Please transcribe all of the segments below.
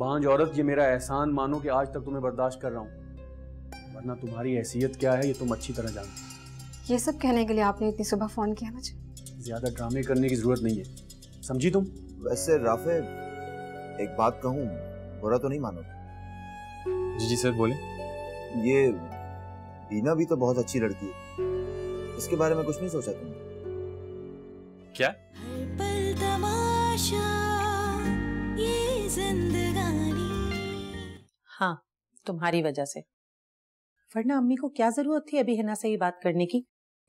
बांझ औरत, ये मेरा एहसान मानो कि आज तक तुम्हें बर्दाश्त कर रहा हूँ, वरना तुम्हारी हैसियत क्या है ये तुम अच्छी तरह जानते हो। ये सब कहने के लिए आपने इतनी सुबह फोन किया मुझे? ज्यादा ड्रामे करने की जरूरत नहीं है, समझी तुम? वैसे राफे, एक बात कहूँ, बुरा तो नहीं मानो? जी जी सर बोले। ये बीना भी तो बहुत अच्छी लड़की है, इसके बारे में कुछ नहीं सोचा तुमने? क्या? हाँ, तुम्हारी वजह से। वरना अम्मी को क्या जरूरत थी अभी हिना से ये बात करने की?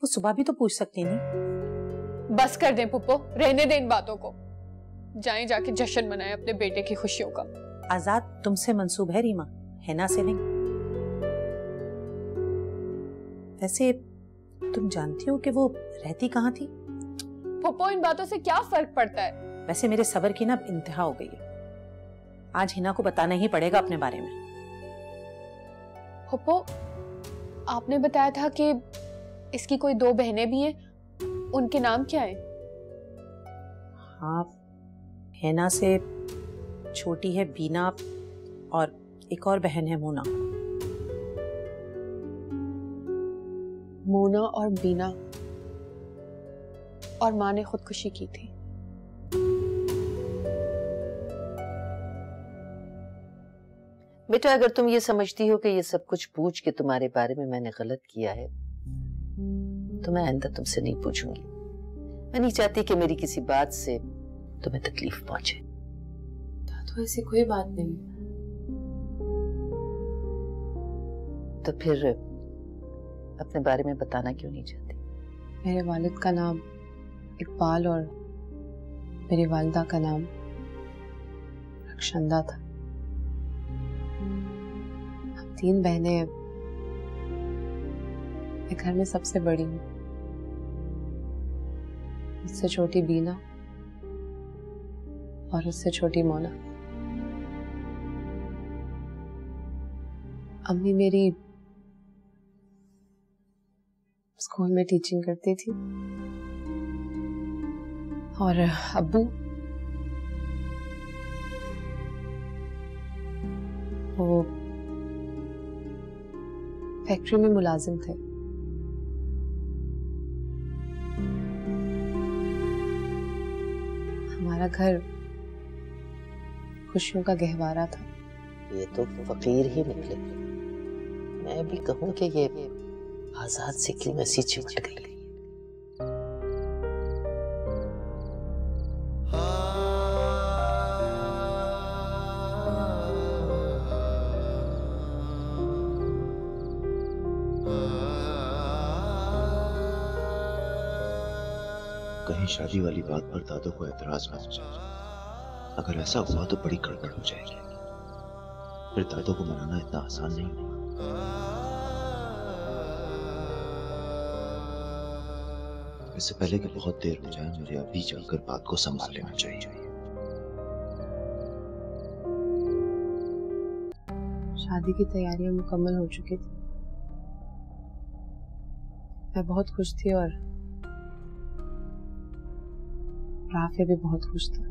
वो सुबह भी तो पूछ सकती नहीं। बस कर दें पुप्पो, रहने दें इन बातों को। जाएं जाके जश्न मनाएं अपने बेटे की खुशियों का। आजाद तुमसे मंसूब है रीमा, हिना से नहीं। वैसे तुम जानती हो कि वो रहती कहाँ थी? पुप्पो इन बातों से क्या फर्क पड़ता है? वैसे मेरे सब्र की ना इंतहा हो गई है। आज हिना को बताना ही पड़ेगा अपने बारे में। पुप्पो, आपने बताया था कि इसकी कोई 2 बहनें भी हैं, उनके नाम क्या है? हाँ, हिना से छोटी है बीना और एक और बहन है मोना। मोना और बीना, और माँ ने खुदकुशी की थी। बेटा, अगर तुम ये समझती हो कि ये सब कुछ पूछ के तुम्हारे बारे में मैंने गलत किया है, तो मैं आइंदा तुमसे नहीं पूछूंगी। मैं नहीं चाहती कि मेरी किसी बात से तुम्हें तकलीफ पहुंचे। तो ऐसी कोई बात नहीं। तो फिर अपने बारे में बताना क्यों नहीं चाहती? मेरे वालिद का नाम इकबाल और मेरी वालिदा का नाम रक्षंदा था। हम 3 बहनें हैं। मैं घर में सबसे बड़ी हूँ। उससे छोटी बीना और उससे छोटी मोना। अम्मी मेरी स्कूल में टीचिंग करती थी और अब्बू वो फैक्ट्री में मुलाजिम थे। हमारा घर खुशियों का गहवारा था। ये तो फकीर ही निकले। मैं भी कहूँ कि ये आजाद से क्यों ऐसी चिमट गई। कहीं शादी वाली बात पर दादो को एतराज ना हो जाए। अगर ऐसा हुआ तो बड़ी गड़बड़ हो जाएगी। फिर दादो को मनाना इतना आसान नहीं। इससे पहले कि बहुत देर हो जाए, मुझे अभी जाकर बात को संभाल लेना चाहिए। शादी की तैयारियां मुकम्मल हो चुकी थी। मैं बहुत खुश थी और राफे भी बहुत खुश था।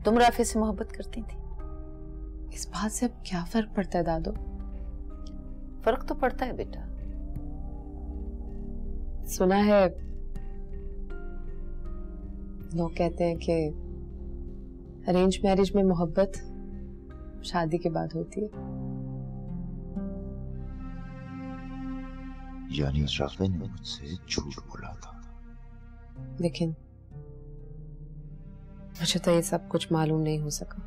तुम राफे से मोहब्बत करती थी? इस बात से अब क्या फर्क पड़ता है दादो? फर्क तो पड़ता है बेटा। सुना है लोग कहते हैं कि अरेंज मैरिज में मोहब्बत शादी के बाद होती है। यानी राफे ने मुझसे झूठ बोला था। लेकिन मुझे तो ये सब कुछ मालूम नहीं हो सका।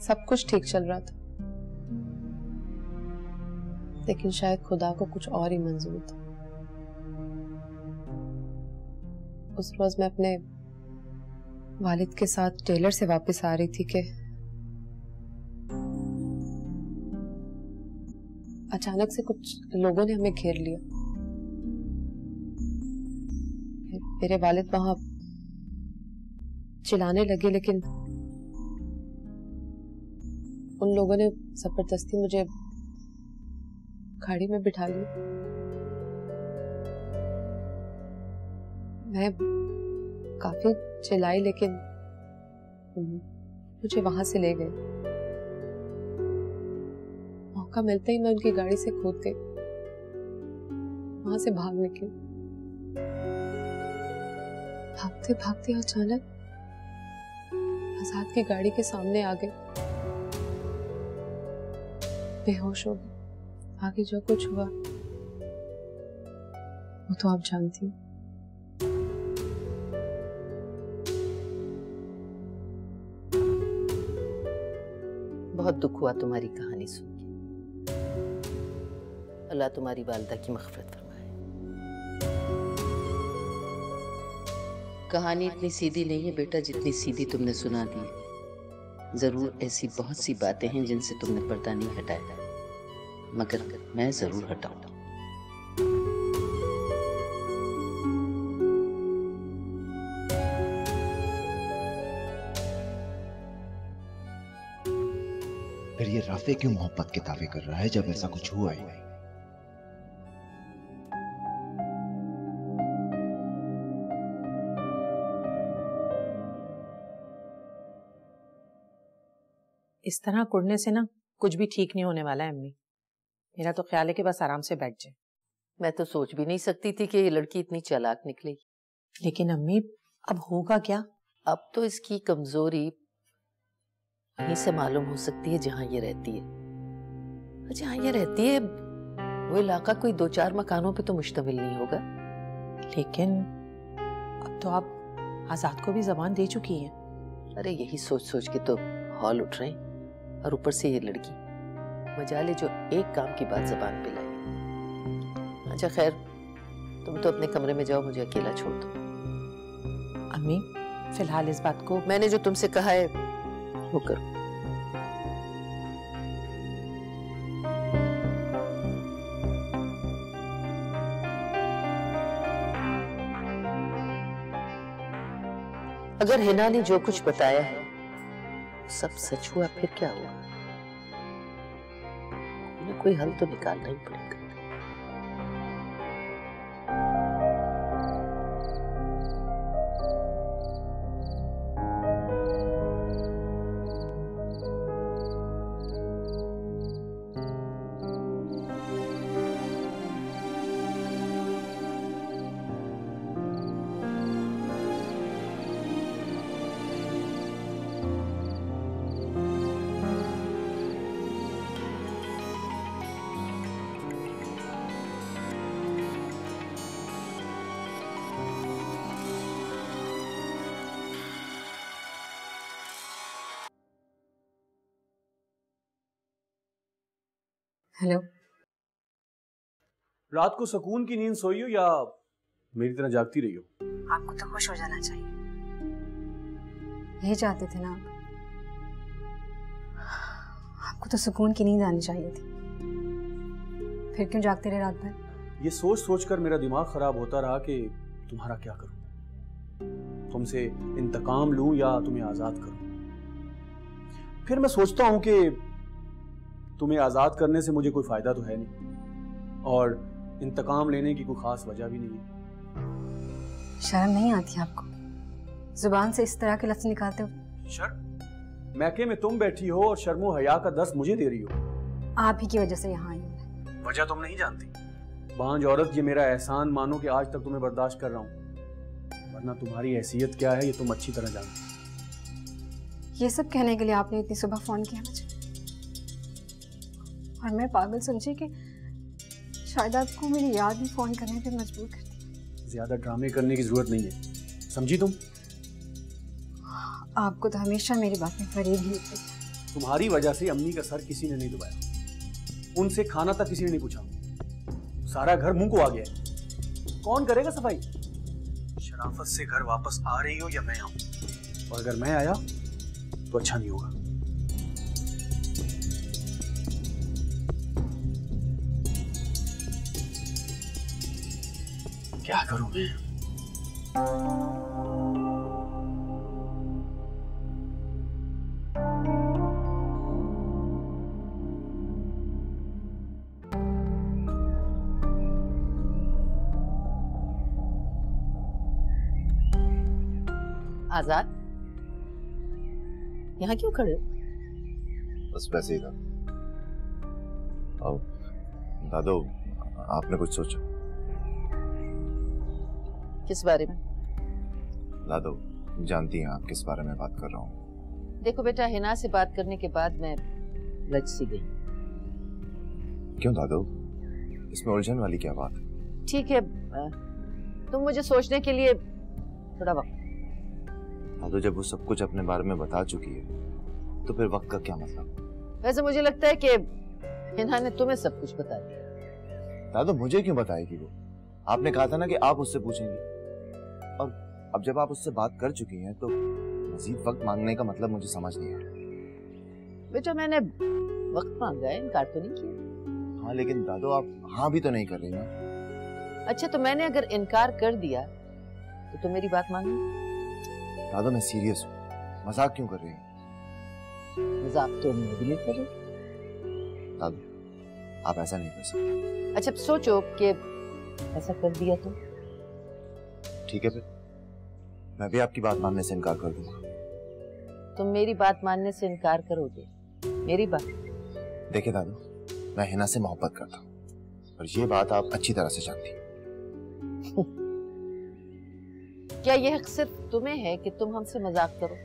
सब कुछ ठीक चल रहा था, लेकिन शायद खुदा को कुछ और ही मंजूर था। उस रोज मैं अपने वालिद के साथ टेलर से वापस आ रही थी कि अचानक से कुछ लोगों ने हमें घेर लिया। मेरे वालिद वहां चिल्लाने लगे, लेकिन उन लोगों ने जबरदस्ती मुझे गाड़ी में बिठा लिया। मैं काफी चिल्लाई लेकिन मुझे वहां से ले गए। मौका मिलते ही मैं उनकी गाड़ी से कूद गई, वहां से भाग निकली। भागते भागते अचानक आजाद की गाड़ी के सामने आ गए, बेहोश हो गए। आगे जो कुछ हुआ वो तो आप जानती हैं। बहुत दुख हुआ तुम्हारी कहानी सुन के। अल्लाह तुम्हारी वालिदा की मग़फ़िरत फरमाए। कहानी इतनी सीधी नहीं है बेटा जितनी सीधी तुमने सुना दी है। जरूर ऐसी बहुत सी बातें हैं जिनसे तुमने पर्दा नहीं हटाया, मगर मैं जरूर हटाऊंगा। फिर ये राफे क्यों मोहब्बत के दावे कर रहा है जब ऐसा कुछ हुआ ही नहीं? इस तरह कुड़ने से ना कुछ भी ठीक नहीं होने वाला है अम्मी। मेरा तो ख्याल है कि बस आराम से बैठ जाए। मैं तो सोच भी नहीं सकती थी कि ये लड़की इतनी चालाक निकलेगी। लेकिन अम्मी अब होगा क्या? अब तो इसकी कमजोरी वहीं से मालूम हो सकती है जहां ये रहती है। जहां ये रहती है वो इलाका कोई 2-4 मकानों पे तो मुश्तमिल नहीं होगा। लेकिन अब तो आप आजाद को भी जबान दे चुकी हैं। अरे यही सोच सोच के तो हौल उठ रहे हैं, और ऊपर से ये लड़की मजाले जो एक काम की बात जबान पे लाई। अच्छा खैर, तुम तो अपने कमरे में जाओ, मुझे अकेला छोड़ दो। अम्मी फिलहाल इस बात को मैंने जो तुमसे कहा है वो करो। अगर हिना ने जो कुछ बताया है सब सच हुआ, फिर क्या हुआ? कोई हल तो निकालना ही पड़ेगा। हेलो। रात को सुकून की नींद सोई हो या मेरी तरह जागती रही हो? आपको तो खुश हो जाना चाहिए, यही चाहते थे ना आप? आपको तो सुकून की नींद आनी चाहिए थी, फिर क्यों जागते रहे रात भर? ये सोच सोच कर मेरा दिमाग खराब होता रहा कि तुम्हारा क्या करूं, तुमसे इंतकाम लूं या तुम्हें आजाद करूं। फिर मैं सोचता हूं कि तुम्हें आजाद करने से मुझे कोई फायदा तो है नहीं, और इंतकाम लेने की कोई खास वजह भी नहीं है। शर्म नहीं आती आपको जुबान से इस तरह के लफ्ज निकालते हो? शर्म? मैके में तुम बैठी हो और शर्मो हया का दर्द मुझे दे रही हो। आप ही की वजह से यहाँ आई हूँ। वजह तुम नहीं जानती। बांझ औरत, ये मेरा एहसान मानो कि आज तक तुम्हें बर्दाश्त कर रहा हूँ, वरना तुम्हारी हैसियत क्या है ये तुम अच्छी तरह जानती। ये सब कहने के लिए आपने इतनी सुबह फोन किया मुझे, और मैं पागल समझी कि शायद आपको मेरी याद भी फोन करने पे मजबूर कर दी। ज्यादा ड्रामे करने की जरूरत नहीं है, समझी तुम? आपको तो हमेशा मेरी बात में फरेब ही होती है। तुम्हारी वजह से अम्मी का सर किसी ने नहीं दबाया, उनसे खाना तक किसी ने नहीं पूछा, सारा घर मुंह को आ गया है। कौन करेगा सफाई? शराफत से घर वापस आ रही हो या मैं आऊं, और अगर मैं आया तो अच्छा नहीं होगा। क्या करूं मैं? आजाद, यहाँ क्यों खड़े हो? बस वैसे ही था। और दादो, आपने कुछ सोचा? किस बारे में? दादो, जानती हैं आप किस बारे में बात कर रहा हूँ। देखो बेटा, हिना से बात करने के बाद मैं लज सी गई। क्यों दादो, इसमें उलझन वाली क्या बात है? ठीक है, तुम मुझे सोचने के लिए थोड़ा वक्त। दादो, जब वो सब कुछ अपने बारे में बता चुकी है तो फिर वक्त का क्या मतलब? वैसे मुझे लगता है कि हिना ने तुम्हें सब कुछ बता दिया। दादो, मुझे क्यों बताएगी वो? आपने कहा था ना कि आप उससे पूछेंगे, और अब जब आप उससे बात कर चुकी हैं तो मजीद वक्त मांगने का मतलब मुझे समझ नहीं आया। बेटा, मैंने वक्त मांगा है, इनकार तो नहीं किया। हाँ, लेकिन दादो आप हाँ भी तो नहीं कर रही ना। अच्छा, तो मैंने अगर इनकार कर दिया तो तुम मेरी बात माननी? दादो, मैं सीरियस हूँ, मजाक क्यों कर रही हूँ? मजाक तो मैं भी नहीं कर रही। दादो, आप ऐसा नहीं कर सकते। अच्छा, सोचो कि ऐसा कर दिया तो? ठीक है, फिर मैं भी आपकी बात मानने से इनकार कर दूंगा। तुम मेरी बात मानने से इनकार करोगे? मेरी बात? देखिए दादो, मैं हिना से मोहब्बत करता हूँ और ये बात आप अच्छी तरह से जानती हैं। क्या यह हक सिर्फ तुम्हें है कि तुम हमसे मजाक करो,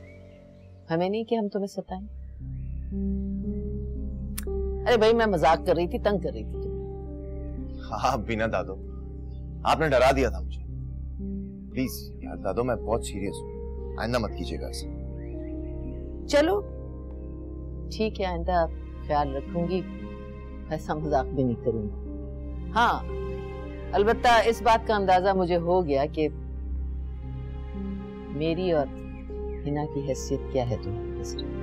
हमें नहीं कि हम तुम्हें सताएं? अरे भाई, मैं मजाक कर रही थी, तंग कर रही थी तुम्हें। हाँ बिना दादो, आपने डरा दिया था मुझे। प्लीज यार दादो, मैं बहुत सीरियस हूँ, आइंदा मत कीजिएगा ऐसे। चलो ठीक है, आइंदा ख्याल रखूंगी, ऐसा मजाक भी नहीं करूंगी। हाँ, अलबत्ता इस बात का अंदाजा मुझे हो गया कि मेरी और हिना की हैसियत क्या है तुम्हारे दृष्टि में।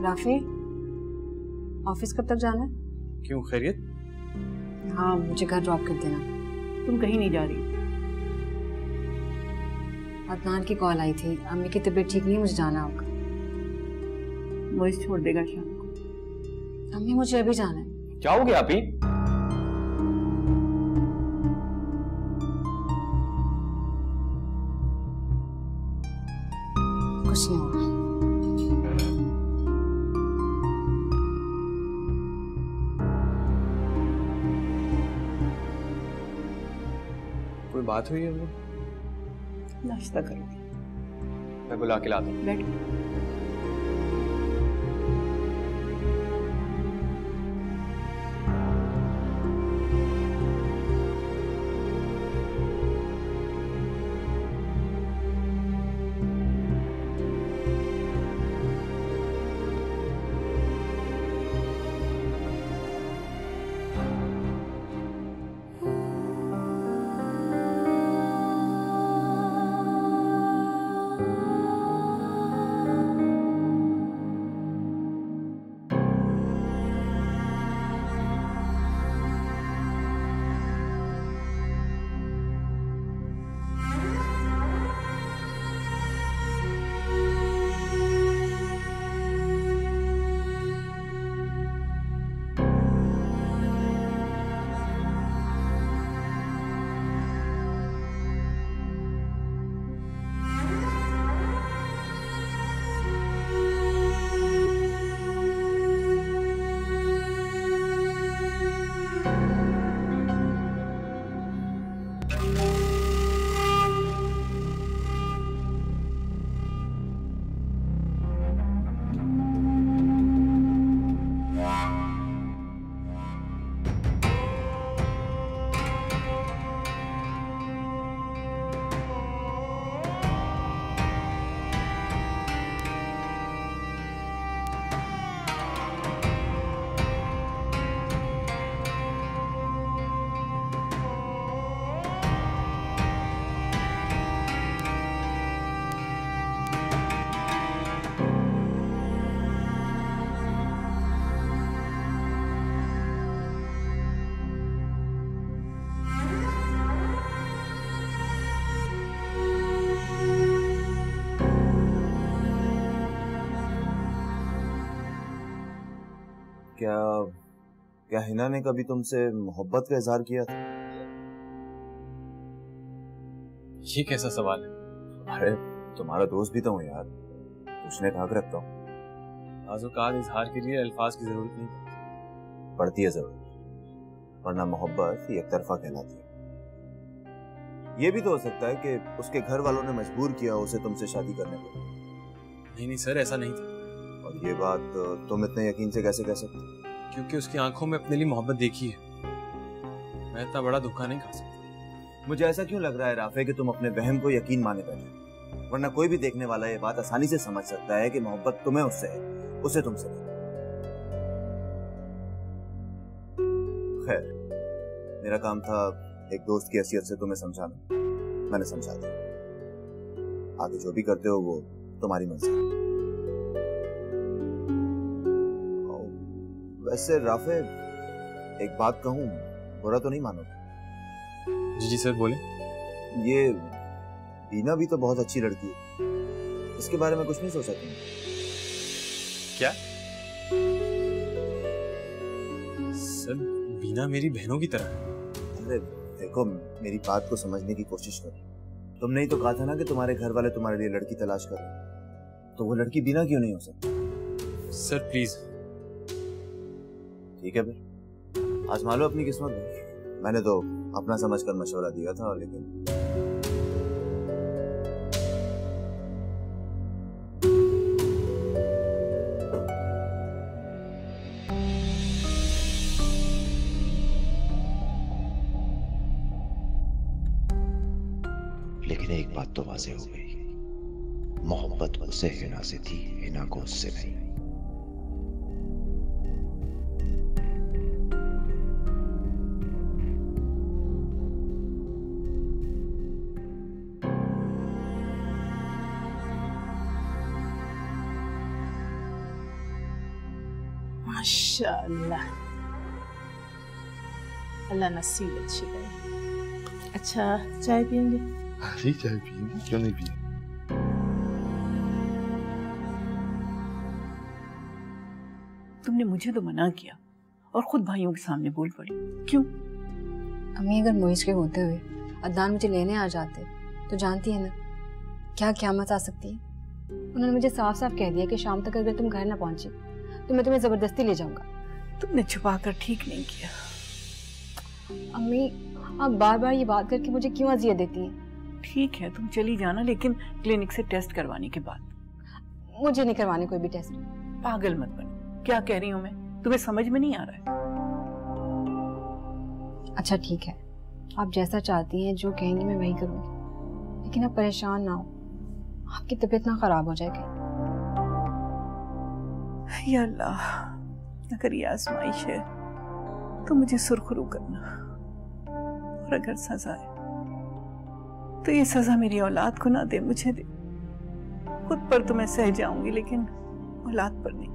राफी, ऑफिस कब तक जाना है? क्यों, खैरियत? हाँ, मुझे घर ड्रॉप कर देना। तुम कहीं नहीं जा रही? अदनान की कॉल आई थी, अम्मी की तबीयत ठीक नहीं है, मुझे जाना होगा। मोइस छोड़ देगा शाम को। अम्मी, मुझे अभी जाना है। क्या हो गया आप ही? कुछ नहीं होगा। कोई बात हुई है? वो नाश्ता करो, मैं बुला के लाता हूँ। बैठो। क्या क्या हिना ने कभी तुमसे मोहब्बत का इजहार किया था? ये कैसा सवाल है? अरे तुम्हारा दोस्त भी तो हूँ यार, पूछने का हक रखता हूँ। आज़-ओ-क़ात इजहार के लिए अल्फाज की जरूरत नहीं पड़ती है जरूर, वरना मोहब्बत एक तरफा कहलाती है। ये भी तो हो सकता है कि उसके घर वालों ने मजबूर किया उसे तुमसे शादी करने को। नहीं सर, ऐसा नहीं था। और ये बात तुम इतने यकीन से कैसे कह सकते? क्योंकि उसकी आंखों में अपने लिए मोहब्बत देखी है। मैं इतना बड़ा धोखा नहीं खा सकता। मुझे ऐसा क्यों लग रहा है राफे कि तुम अपने वहम को यकीन माने बैठे, वरना कोई भी देखने वाला ये बात आसानी से समझ सकता है कि मोहब्बत तुम्हें उससे है, उसे तुमसे नहीं। खैर, मेरा काम था एक दोस्त की हैसियत से तुम्हें समझाना, मैंने समझा दिया। आगे जो भी करते हो वो तुम्हारी मर्जी। वैसे राफे, एक बात कहूं, बुरा तो नहीं मानोगे? जी सर, बोले। ये बीना भी तो बहुत अच्छी लड़की है, इसके बारे में कुछ नहीं सोचा तुमने? क्या सर, बीना मेरी बहनों की तरह है। अरे देखो, मेरी बात को समझने की कोशिश करो। तुमने ही तो कहा था ना कि तुम्हारे घर वाले तुम्हारे लिए लड़की तलाश कर रहे हैं, तो वो लड़की बीना क्यों नहीं हो सकती? Sir please. ठीक है फिर, आजमा लो अपनी किस्मत में। मैंने तो अपना समझकर मशवरा दिया था, लेकिन लेकिन एक बात तो वाज़ेह हो गई, मोहब्बत उसे हिना से थी, हिना को उससे नहीं। माशाअल्लाह, अल्लाह नसीब अच्छी करे। अच्छा, चाय पियेंगे? जी चाय पियेंगे, क्यों नहीं पिए। तुमने मुझे तो मना किया और खुद भाइयों के सामने बोल पड़ी, क्यों? अम्मी, अगर मोइश के होते हुए अदनान मुझे लेने आ जाते तो जानती है ना क्या क़यामत आ सकती है। उन्होंने मुझे साफ साफ कह दिया कि शाम तक अगर तुम घर ना पहुंची तो मैं तुम्हें जबरदस्ती ले जाऊंगा। तुमने छुपा कर ठीक नहीं किया। अम्मी, आप बार बार ये बात करके मुझे क्यों अजियत देती हैं? ठीक है, तुम चली जाना, लेकिन क्लिनिक से टेस्ट करवाने के बाद। मुझे नहीं करवाने कोई भी टेस्ट। पागल मत बनो, क्या कह रही हूँ मैं, तुम्हें समझ में नहीं आ रहा है? अच्छा ठीक है, आप जैसा चाहती हैं, जो कहेंगी मैं वही करूंगी, लेकिन आप परेशान ना हो, आपकी तबीयत ना खराब हो जाएगी। या अल्लाह, अगर ये आजमाइश है तो मुझे सुरखरू करना, और अगर सजा है तो ये सजा मेरी औलाद को ना दे, मुझे दे। खुद पर तो मैं सह जाऊंगी, लेकिन औलाद पर नहीं।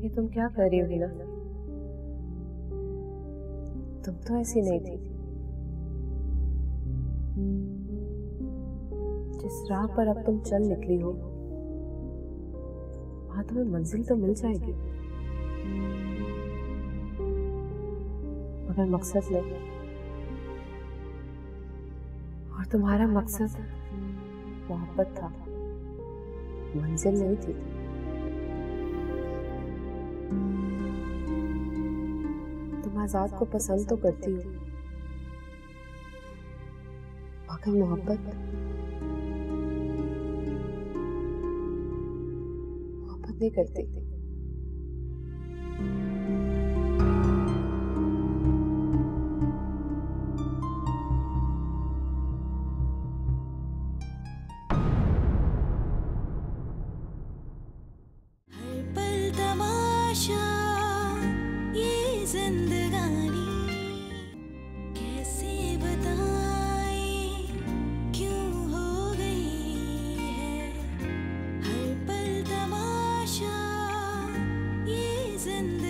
ये तुम क्या कर रही हो हिना? तुम तो ऐसी नहीं थी। जिस राह पर अब तुम चल निकली हो, वहां तुम्हें मंजिल तो मिल जाएगी, मगर मकसद नहीं। और तुम्हारा मकसद मोहब्बत था, मंजिल नहीं थी। तुम आजाद को पसंद तो करती हो, मगर मोहब्बत नहीं करती। जिंदगी